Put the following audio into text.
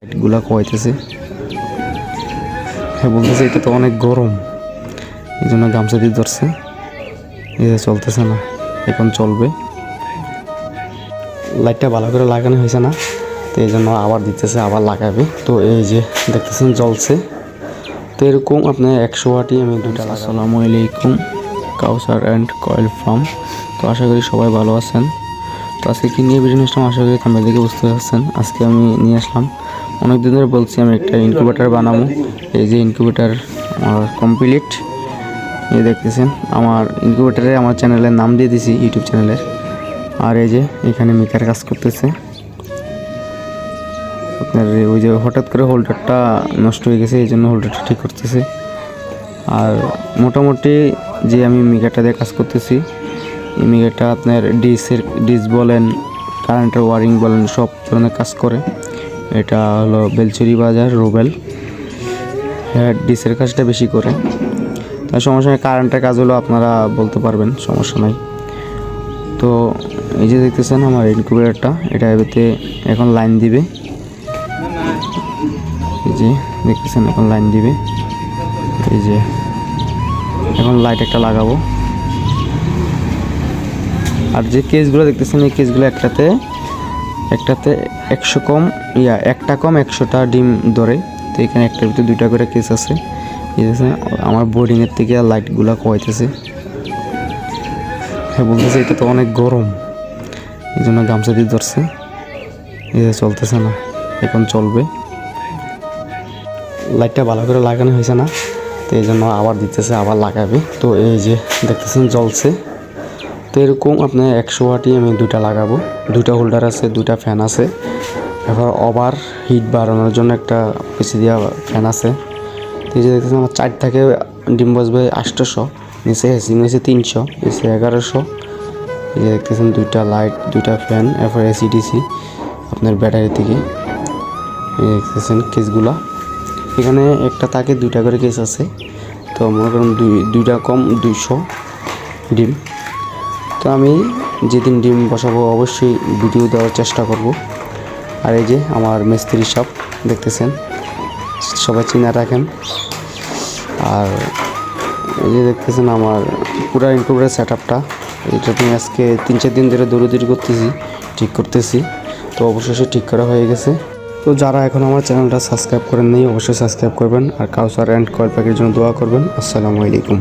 লাইটগুলা কইতেছে, হ্যাঁ বলতেছে এটা তো অনেক গরম, এই জন্য গামছা দিয়ে ধরছে। এই যে চলতেছে না, এখন চলবে। লাইটটা ভালো করে লাগানো হয়েছে না, তো এই জন্য আবার দিতেছে, আবার লাগাবে। তো এই যে দেখতেছেন জ্বলছে। তো এরকম আপনার 100 ওয়াটই আমি দুইটা লাগাবো। আসসালামু আলাইকুম, কাউসার অ্যান্ড কয়েল ফার্ম। তো আশা করি সবাই ভালো আছেন। তো আজকে কি নিয়ে ভিডিও আসলাম আশা করি আপনারা দেখে বুঝতে পারছেন। আজকে আমি নিয়ে আসলাম, অনেক দিন ধরে বলছি আমি একটা ইনকিউবেটার বানাবো। এই যে ইনকিউবেটার আমার কমপ্লিট। এই দেখতেছেন আমার ইনকিউবেটারে আমার চ্যানেলের নাম দিয়ে দিছি, ইউটিউব চ্যানেলের। আর এই যে এখানে মিকার কাজ করতেছে আপনার। ওই যে হঠাৎ করে হোল্ডারটা নষ্ট হয়ে গেছে, এই জন্য হোল্ডারটা ঠিক করতেছে। আর মোটামুটি যে আমি মিকারটা দিয়ে কাজ করতেছি, এই মিকারটা আপনার ডিস বলেন, কারেন্টের ওয়ারিং বলেন, সব ধরনের কাজ করে। এটা হলো বেলচুরি বাজার রোবেল। হ্যাঁ, ডিসের কাজটা বেশি করে। তাই সমস্যা নেই, কারেন্টের কাজ হলো আপনারা বলতে পারবেন, সমস্যা নাই। তো এই যে দেখতেছেন আমার ইনকিউবেটারটা, এটা এবারে এখন লাইন দিবে। এই যে দেখতেছেন এখন লাইন দিবে। এই যে এখন লাইট একটা লাগাবো। আর যে কেসগুলো দেখতেছেন, এই কেসগুলো একটাতে 100 কম একটা কম 100টা ডিম ধরে। তো এখানে একটার ভিতরে 2টা করে কেস আছে। এই যে আমার বোর্ডিংয়ের থেকে লাইটগুলো কইতেছে, হ্যাঁ বলতেছে এটা তো অনেক গরম, এই জন্য গামছা দিয়ে ধরছে। এই যে চলতেছে না, এখন চলবে। লাইটটা ভালো করে লাগানো হয়েছে না, তো এই জন্য আবার দিতেছে, আবার লাগাবে। তো এই যে দেখতেছেন জ্বলছে। তো এরকম আপনার 100 ওয়াটই আমি দুইটা লাগাবো। 2টা হোল্ডার আছে, 2টা ফ্যান আছে। এবার ওভার হিট বাড়ানোর জন্য একটা পিছিয়ে দেওয়া ফ্যান আছে। তো এই যে দেখতেছেন আমার 4 থেকে ডিম বসবে 800, নিচে এসি নিচে 300, নিচে 1100। এই যে দেখতেছেন 2টা লাইট, 2টা ফ্যান, এরপর এসি ডিসি আপনার ব্যাটারি থেকে। এই দেখতেছেন কেসগুলা, এখানে একটা তাকে 2টা করে কেস আছে। তো মনে করেন 2টা কম 200 ডিম। তো আমি যেদিন ডিম বসাবো অবশ্যই ভিডিও দেওয়ার চেষ্টা করব। আর এই যে আমার মিস্ত্রি সব দেখতেছেন, সবাই চিনা রাখেন। আর এই যে দেখতেছেন আমার পুরো ইনকিউবেটর সেটআপটা, এটা আমি আজকে 3-4 দিন ধরে দৌড়াদৌড়ি করতেছি, ঠিক করতেছি। তো অবশ্যই ঠিক করা হয়ে গেছে। তো যারা এখন আমার চ্যানেলটা সাবস্ক্রাইব করেন নাই অবশ্যই সাবস্ক্রাইব করবেন। আর কাউসার অ্যান্ড কয়েল প্যাকের জন্য দোয়া করবেন। আসসালামু আলাইকুম।